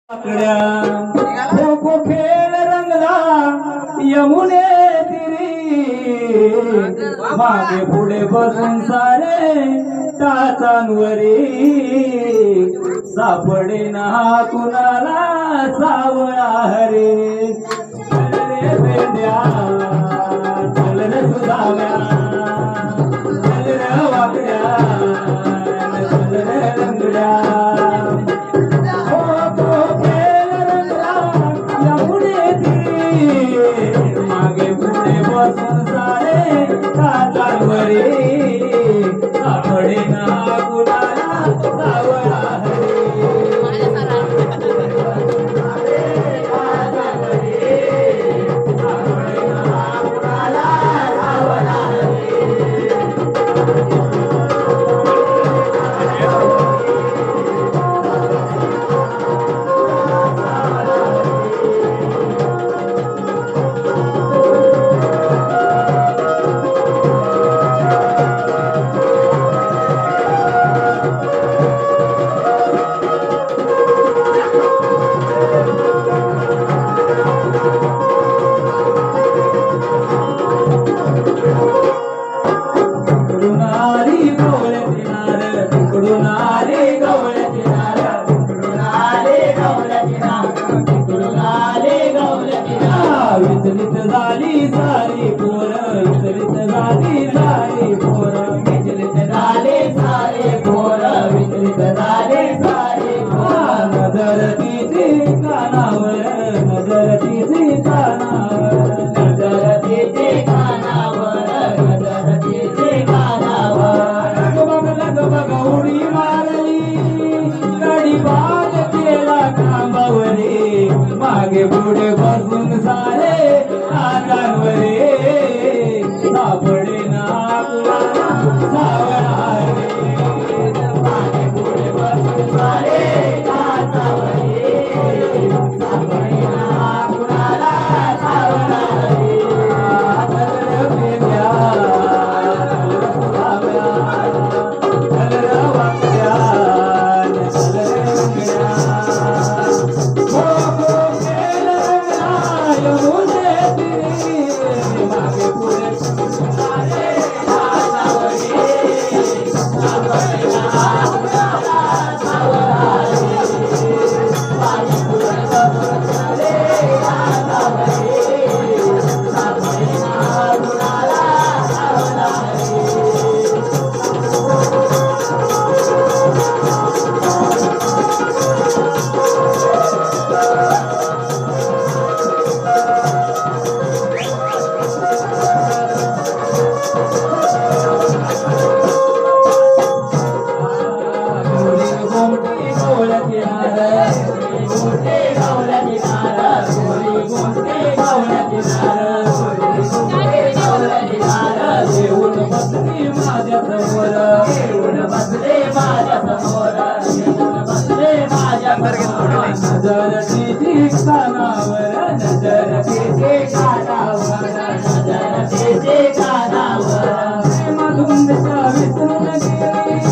खो खो खेळ रंगला यमुने तिरी मागे पुढे बसून सारे टाचांवरी सापडे ना कुणाला सावळा हरे चल रे भेंड्या चल रे सुधाव्या चल रे वाकड्या चल रे रंगड्या मागे पुढे बसून सारे काचांवरी सापडे ना कुणाला सावळा विचलित झाली सारी पोर विचलित झाली सारी पोर विचलित झाले सारे पोर विचलित झाले सारे पोर नजर तिची कानावर नजर तिची कानावर नजर तिची कानावर नजर तिची कानावर लग बघ उडी मारली गाडी बाद केला खांबावरी मागे पुढे बसून सारे काचांवरी सापडे ना कुणाला सावळा मागे पुढे बसून सारे काचांवरी सापडे ना कुणाला सावळा नजर तिची कानावर नजर तिची कानावर नजर तिची कानावर मधुंदच्या विसरून गेली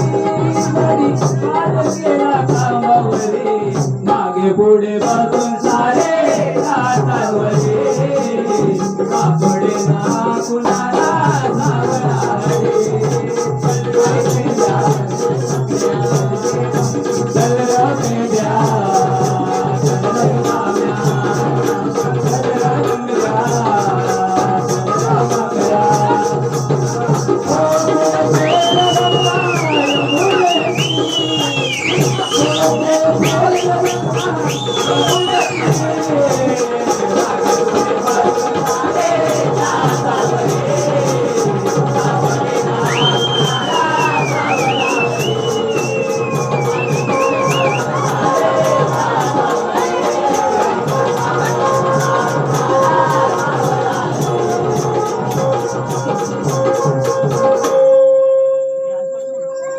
गाडी आज गेला खांबावरी मागे पुढे बसून सारे काचांवरी